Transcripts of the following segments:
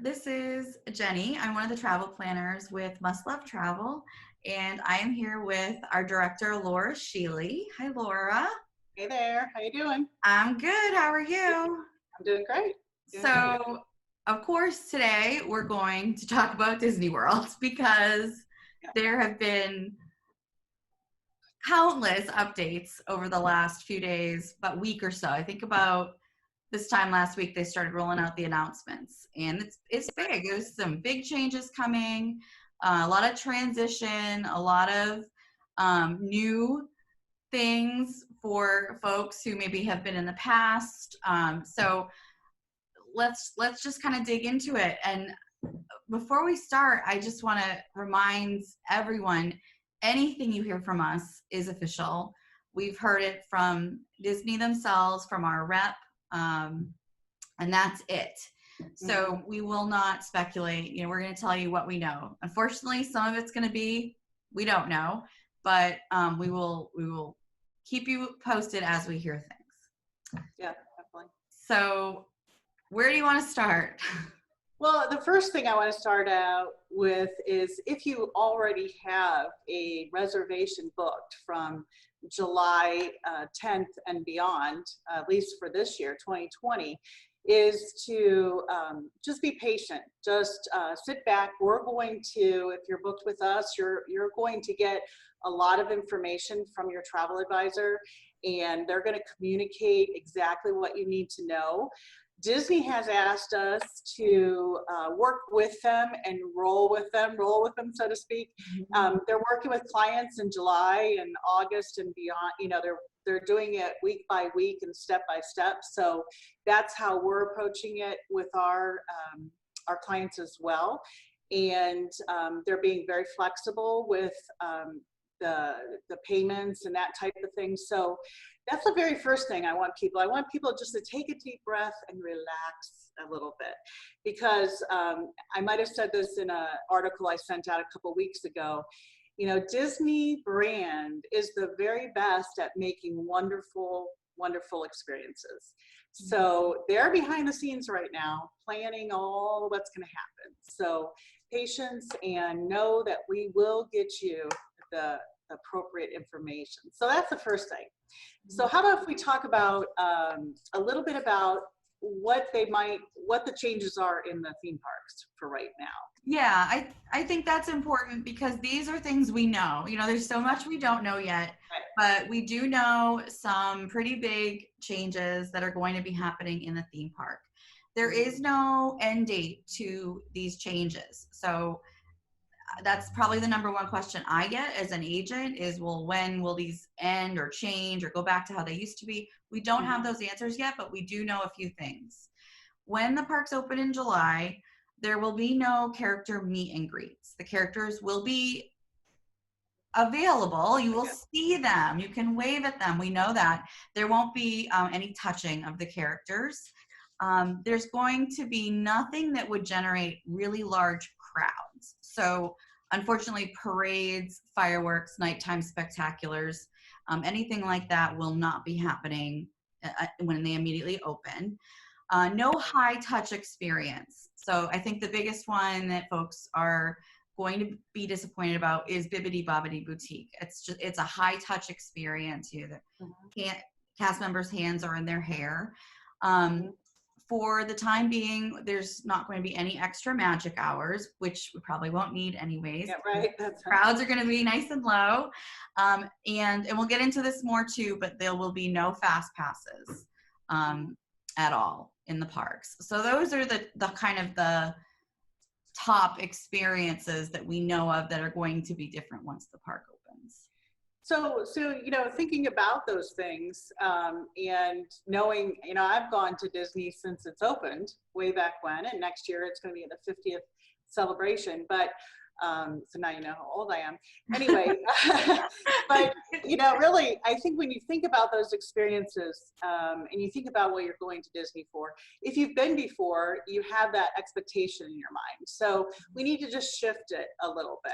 This is Jenny. I'm one of the travel planners with Must Love Travel, and I am here with our director, Laura Sheely. Hi, Laura. Hey there, how you doing? I'm good. How are you? I'm doing great. So, of course, today we're going to talk about Disney World because Yeah. there have been countless updates over the last few days, about week or so. I think about this time last week they started rolling out the announcements, and it's big. There's some big changes coming, a lot of transition, a lot of new things for folks who maybe have been in the past. So let's just kind of dig into it. And before we start, I just want to remind everyone, anything you hear from us is official. We've heard it from Disney themselves, from our rep, and that's it. So we will not speculate. We're going to tell you what we know. Unfortunately, some of it's going to be we don't know, but we will keep you posted as we hear things. Yeah, definitely. So where do you want to start? Well, the first thing I want to start out with is if you already have a reservation booked from July 10th and beyond, at least for this year, 2020, is to just be patient. Just sit back. We're going to, if you're booked with us, you're going to get a lot of information from your travel advisor, and they're going to communicate exactly what you need to know. Disney has asked us to work with them and roll with them, so to speak. They're working with clients in July and August and beyond. They're doing it week by week and step by step. So that's how we're approaching it with our clients as well. And they're being very flexible with the payments and that type of thing. So that's the very first thing I want people just to take a deep breath and relax a little bit, because I might have said this in an article I sent out a couple weeks ago. Disney brand is the very best at making wonderful experiences. So they're behind the scenes right now planning all what's going to happen. So patience, and know that we will get you the appropriate information. So that's the first thing. So how about if we talk about a little bit about what the changes are in the theme parks for right now? Yeah, I think that's important because these are things we know. There's so much we don't know yet, but we do know some pretty big changes that are going to be happening in the theme park. There is no end date to these changes. So that's probably the number one question I get as an agent is, well, when will these end or change or go back to how they used to be? We don't have those answers yet, but we do know a few things. When the parks open in July, there will be no character meet and greets. The characters will be available. You will see them. You can wave at them. We know that. There won't be any touching of the characters. There's going to be nothing that would generate really large crowds. So unfortunately, parades, fireworks, nighttime spectaculars, anything like that will not be happening when they immediately open. No high touch experience. So I think the biggest one that folks are going to be disappointed about is Bibbidi Bobbidi Boutique. It's a high touch experience. Cast members' hands are in their hair. For the time being, there's not going to be any extra magic hours, which we probably won't need anyways. Yeah, right. Crowds are going to be nice and low. And we'll get into this more too, but there will be no fast passes at all in the parks. So those are the kind of the top experiences that we know of that are going to be different once the park opens. So thinking about those things and knowing, I've gone to Disney since it's opened way back when, and next year it's going to be the 50th celebration. But so now you know how old I am. Anyway, but really, I think when you think about those experiences and you think about what you're going to Disney for, if you've been before, you have that expectation in your mind. So we need to just shift it a little bit.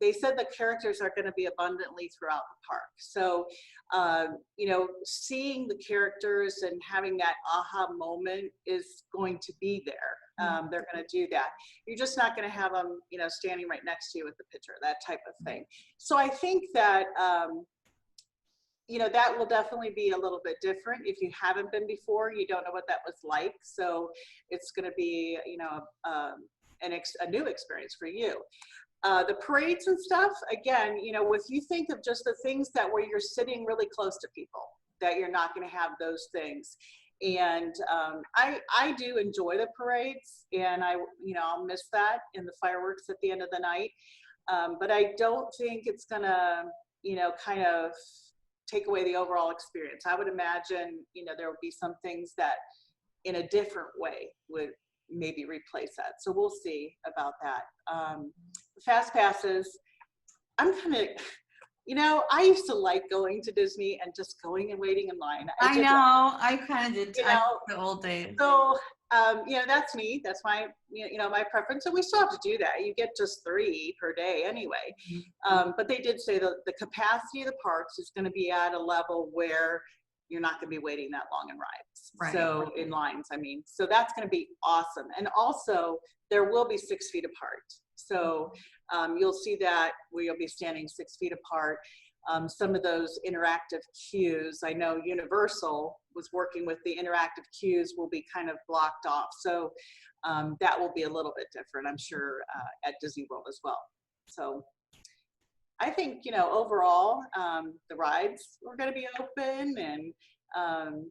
They said the characters are going to be abundantly throughout the park. So, seeing the characters and having that aha moment is going to be there. they're going to do that. You're just not going to have them, you know, standing right next to you with the picture, that type of thing. So I think that, you know, that will definitely be a little bit different. If you haven't been before, you don't know what that was like. So it's going to be, you know, a new experience for you. The parades and stuff, again, you know, if you think of just the things that where you're sitting really close to people, that you're not going to have those things. And I do enjoy the parades, and you know, I'll miss that in the fireworks at the end of the night. But I don't think it's going to, you know, kind of take away the overall experience. I would imagine, you know, there will be some things that in a different way would maybe replace that. So we'll see about that. Fast passes, I'm kind of, you know, I used to like going to Disney and just going and waiting in line. I know, I kind of did, you know, the old days. So, you know, that's me. That's my, you know, my preference. And we still have to do that. You get just 3 per day anyway. But they did say that the capacity of the parks is going to be at a level where you're not going to be waiting that long in rides. Right. So in lines, I mean, so that's going to be awesome. And also there will be 6 feet apart. So you'll see that we'll be standing 6 feet apart. Some of those interactive cues, I know Universal was working with the interactive cues, will be kind of blocked off. So that will be a little bit different, I'm sure, at Disney World as well. So I think, you know, overall, the rides are going to be open, and,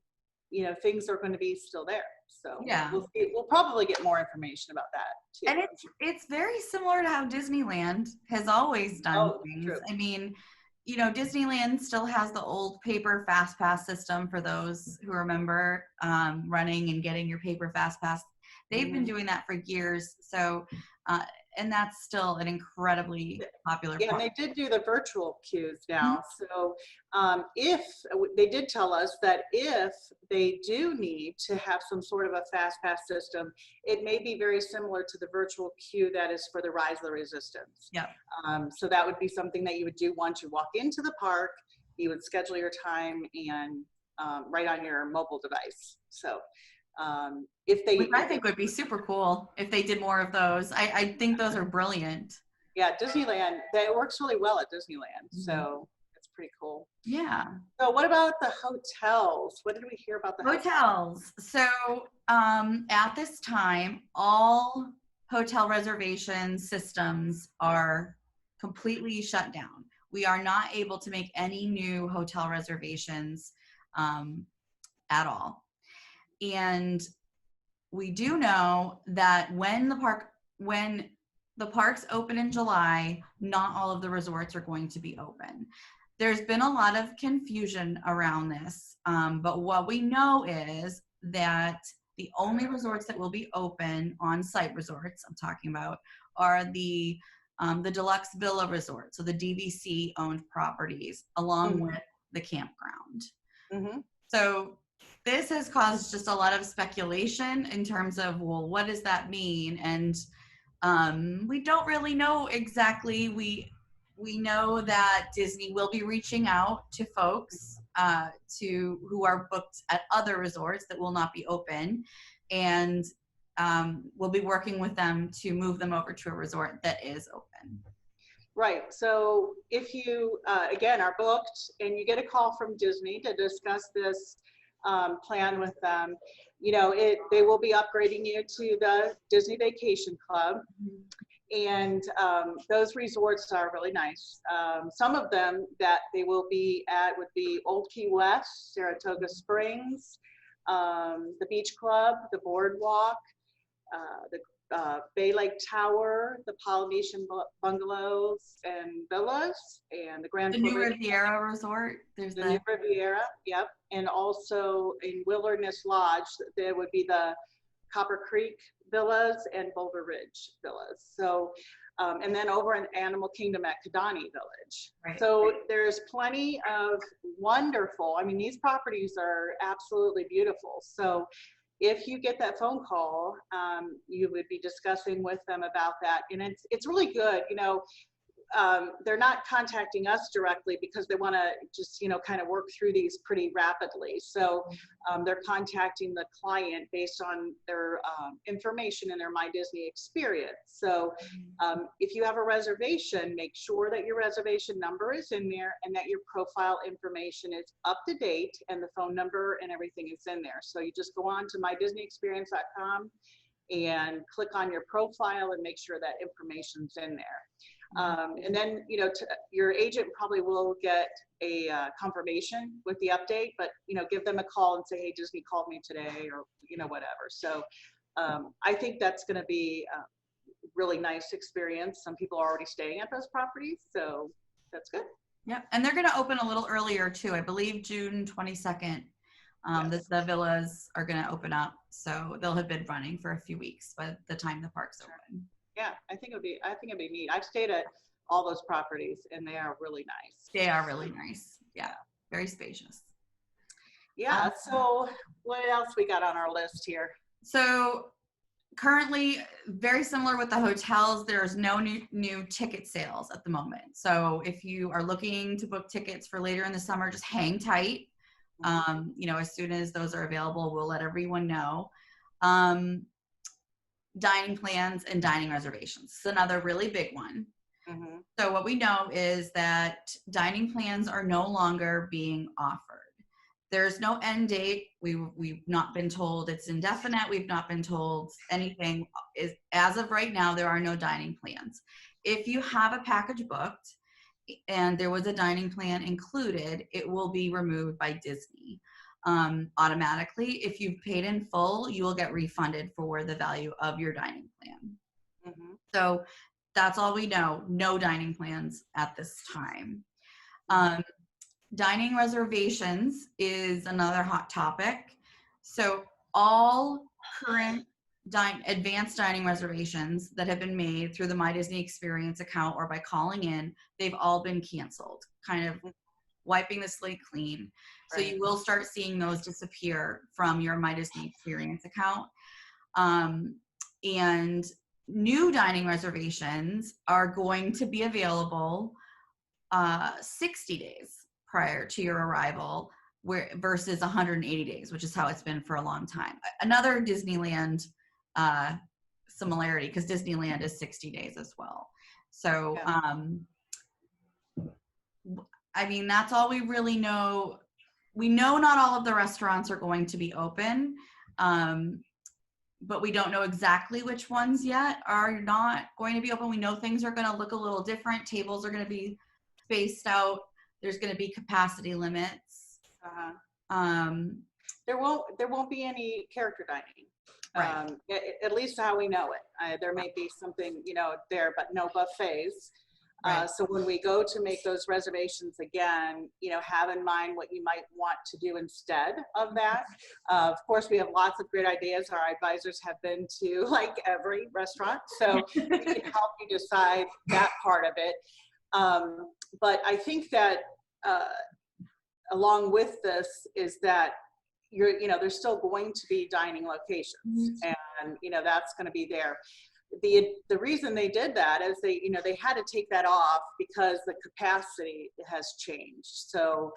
you know, things are going to be still there. So yeah, we'll probably get more information about that too. And it's very similar to how Disneyland has always done things. True. I mean, you know, Disneyland still has the old paper fast pass system for those who remember running and getting your paper fast pass. They've been doing that for years. So, and that's still an incredibly popular Yeah, park. and they did do the virtual queues now. So if they did tell us that if they do need to have some sort of a fast pass system, it may be very similar to the virtual queue that is for the Rise of the Resistance. Yeah. So that would be something that you would do once you walk into the park. You would schedule your time and right on your mobile device. So if they, which I think would be super cool if they did more of those. I think those are brilliant. Yeah, Disneyland, that works really well at Disneyland. So it's pretty cool. Yeah. So what about the hotels? What did we hear about the hotels? So at this time, all hotel reservation systems are completely shut down. We are not able to make any new hotel reservations at all. And we do know that when the parks open in July, not all of the resorts are going to be open. There's been a lot of confusion around this, but what we know is that the only resorts that will be open, on-site resorts I'm talking about, are the deluxe villa resorts, so the DVC-owned properties, along with the campground. So this has caused just a lot of speculation in terms of, well, what does that mean? And we don't really know exactly. We know that Disney will be reaching out to folks who are booked at other resorts that will not be open, and we'll be working with them to move them over to a resort that is open. Right. So if you, again, are booked and you get a call from Disney to discuss this plan with them, you know, they will be upgrading you to the Disney Vacation Club. And those resorts are really nice. Some of them that they will be at would be Old Key West, Saratoga Springs, the Beach Club, the Boardwalk, the Bay Lake Tower, the Polynesian Bungalows and Villas, and the Grand New Riviera Resort. There's the New Riviera, yep. And also in Wilderness Lodge, there would be the Copper Creek Villas and Boulder Ridge Villas. So, and then over in Animal Kingdom at Kidani Village. Right. So there's plenty of wonderful, I mean, these properties are absolutely beautiful. So if you get that phone call, you would be discussing with them about that. And it's really good. You know, they're not contacting us directly because they want to just, kind of work through these pretty rapidly. So they're contacting the client based on their information in their My Disney experience. So if you have a reservation, make sure that your reservation number is in there and that your profile information is up to date and the phone number and everything is in there. So you just go on to mydisneyexperience.com and click on your profile and make sure that information's in there. And then, your agent probably will get a confirmation with the update, but, give them a call and say, hey, Disney called me today, or, whatever. So I think that's going to be a really nice experience. Some people are already staying at those properties, so that's good. Yeah, and they're going to open a little earlier too. I believe June 22nd. Yes. The villas are going to open up, so they'll have been running for a few weeks by the time the park's open. Yeah, I think it'd be neat. I've stayed at all those properties and they are really nice. They are really nice. Yeah, very spacious. Yeah, so what else we got on our list here? So currently, very similar with the hotels, there's no new ticket sales at the moment. So if you are looking to book tickets for later in the summer, just hang tight. As soon as those are available, we'll let everyone know. Dining plans and dining reservations is another really big one. Mm-hmm. So what we know is that dining plans are no longer being offered. There's no end date. We've not been told it's indefinite. We've not been told anything. As of right now, there are no dining plans. If you have a package booked and there was a dining plan included, it will be removed by Disney automatically. If you've paid in full, you will get refunded for the value of your dining plan. Mm-hmm. So that's all we know. No dining plans at this time. Dining reservations is another hot topic. So all current advanced dining reservations that have been made through the My Disney Experience account or by calling in, they've all been canceled, kind of wiping the slate clean. So you will start seeing those disappear from your My Disney Experience account. And new dining reservations are going to be available 60 days prior to your arrival, versus 180 days, which is how it's been for a long time. Another Disneyland similarity, because Disneyland is 60 days as well. So, that's all we really know. We know not all of the restaurants are going to be open, but we don't know exactly which ones yet are not going to be open. We know things are going to look a little different. Tables are going to be spaced out. There's going to be capacity limits. There won't be any character dining. Right. At least how we know it. There may be something, there, but no buffets. Right. So when we go to make those reservations again, have in mind what you might want to do instead of that. Of course, we have lots of great ideas. Our advisors have been to like every restaurant, so we can help you decide that part of it. But I think that along with this is that there's still going to be dining locations, and that's going to be there. The reason they did that is they had to take that off because the capacity has changed. So,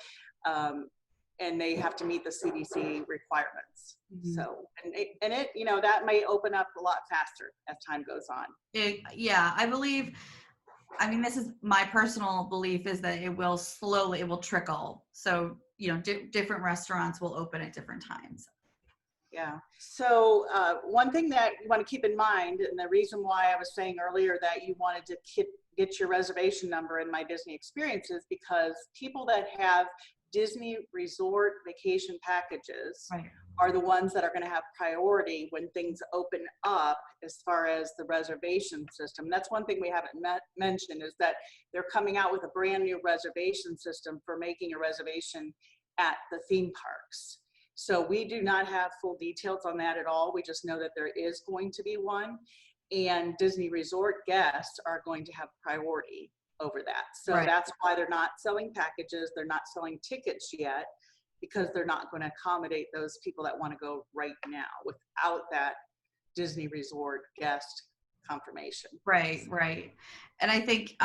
and they have to meet the CDC requirements. So, and it that may open up a lot faster as time goes on. I believe. This is my personal belief, is that it will trickle. So, different restaurants will open at different times. Yeah. So one thing that you want to keep in mind, and the reason why I was saying earlier that you wanted to get your reservation number in My Disney Experience is because people that have Disney Resort vacation packages are the ones that are going to have priority when things open up as far as the reservation system. That's one thing we haven't mentioned, is that they're coming out with a brand new reservation system for making a reservation at the theme parks. So we do not have full details on that at all. We just know that there is going to be one, and Disney Resort guests are going to have priority over that. So that's why they're not selling packages. They're not selling tickets yet, because they're not going to accommodate those people that want to go right now without that Disney Resort guest confirmation. Right. And I think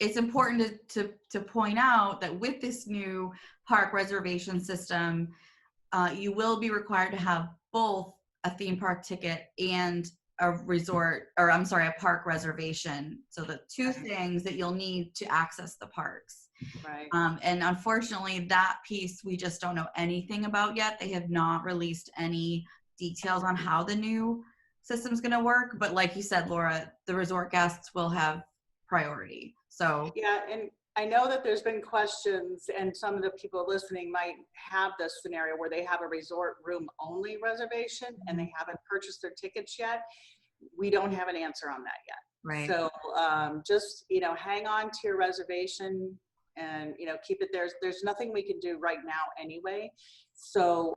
it's important to point out that with this new park reservation system, you will be required to have both a theme park ticket and a a park reservation. So the two things that you'll need to access the parks. Right. And unfortunately, that piece we just don't know anything about yet. They have not released any details on how the new system's going to work. But like you said, Laura, the resort guests will have priority. So yeah, and I know that there's been questions, and some of the people listening might have this scenario where they have a resort room only reservation and they haven't purchased their tickets yet. We don't have an answer on that yet. Right. So just, hang on to your reservation and, keep it there. There's nothing we can do right now anyway. So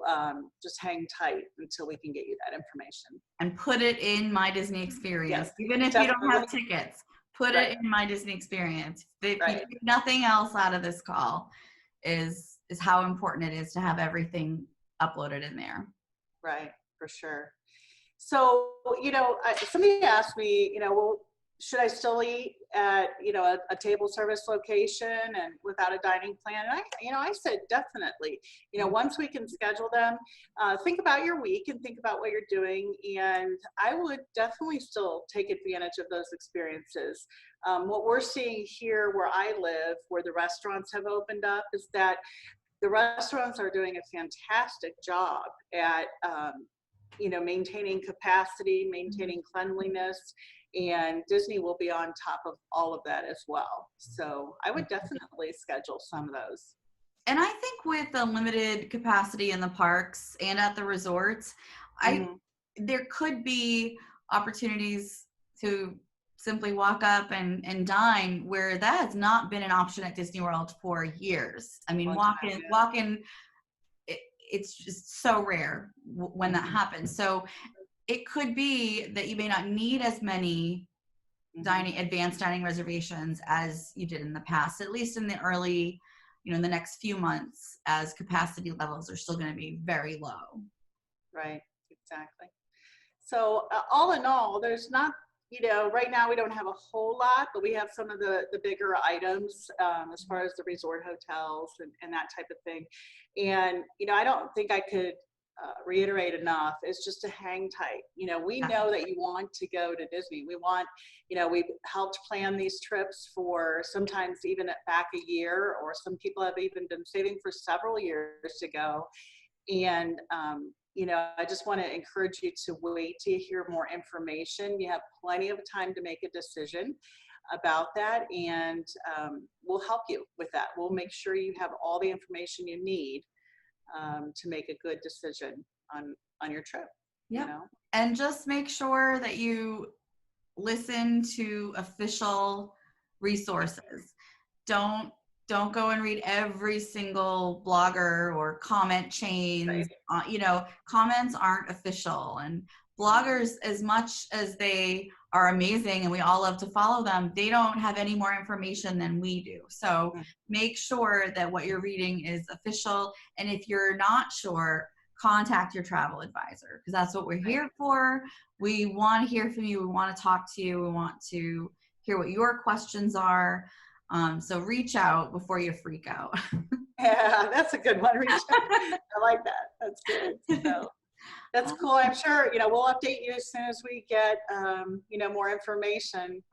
just hang tight until we can get you that information. And put it in My Disney Experience. Yes, even if definitely. you don't have tickets, put Right. it in My Disney Experience. If Right. you take nothing else out of this call, is how important it is to have everything uploaded in there. Right, for sure. So, somebody asked me, well, should I still eat at, a table service location and without a dining plan? And I said, definitely, once we can schedule them, think about your week and think about what you're doing. And I would definitely still take advantage of those experiences. What we're seeing here where I live, where the restaurants have opened up, is that the restaurants are doing a fantastic job at, maintaining capacity, maintaining cleanliness, and Disney will be on top of all of that as well. So I would definitely schedule some of those. And I think with the limited capacity in the parks and at the resorts, there could be opportunities to simply walk up and dine, where that has not been an option at Disney World for years. I mean, walk in. It's just so rare when that happens. So it could be that you may not need as many advanced dining reservations as you did in the past, at least in the early, in the next few months, as capacity levels are still going to be very low. Right, exactly. So all in all, there's not, right now we don't have a whole lot, but we have some of the bigger items as far as the resort hotels and that type of thing. And, I don't think I could reiterate enough is just to hang tight. We know that you want to go to Disney. We want, we've helped plan these trips for sometimes even back a year, or some people have even been saving for several years to go. And, I just want to encourage you to wait to hear more information. You have plenty of time to make a decision about that, and we'll help you with that. We'll make sure you have all the information you need to make a good decision on your trip. Yeah. And just make sure that you listen to official resources. Don't go and read every single blogger or comment chains. Right. Comments aren't official, and bloggers, as much as they are amazing and we all love to follow them, they don't have any more information than we do. So make sure that what you're reading is official. And if you're not sure, contact your travel advisor, because that's what we're here for. We want to hear from you. We want to talk to you. We want to hear what your questions are. So reach out before you freak out. Yeah, that's a good one. Reach out. I like that. That's good. So that's cool. I'm sure, we'll update you as soon as we get, more information.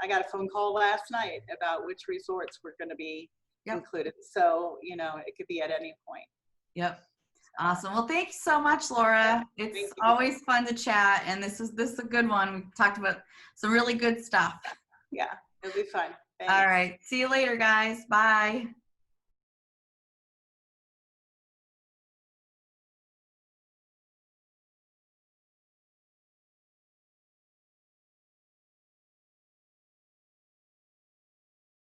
I got a phone call last night about which resorts were going to be included. So, it could be at any point. Yep. Awesome. Well, thanks so much, Laura. It's always fun to chat. And this is a good one. We talked about some really good stuff. Yeah, it'll be fun. Thanks. All right. See you later, guys. Bye.